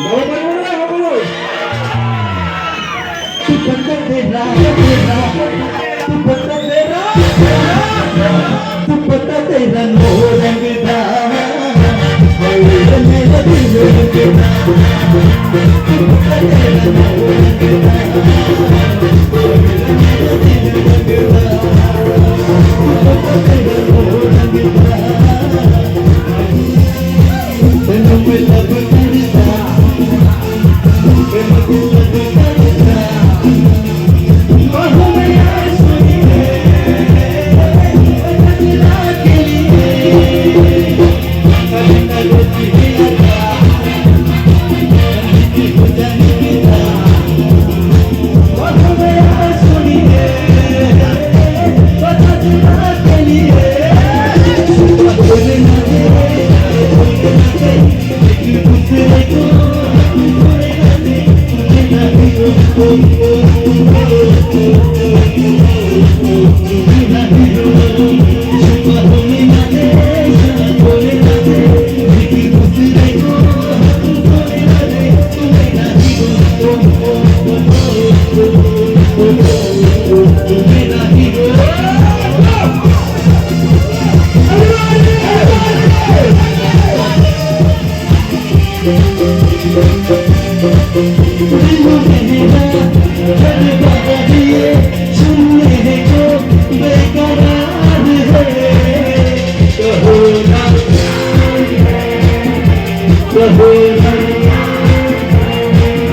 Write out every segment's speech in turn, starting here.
Jawaban mo na, magulo. तू बंदा तेरा तेरा तू बंदा तेरा तू बंदा तेरा नो रंगदा मेरा दिल रंगदा तू बंदा तेरा नो रंगदा मेरा दिल रंगदा तू बंदा तेरा नो रंगदा तेनू मैं लब करदा तेनू मैं लब करदा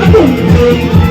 Aduh.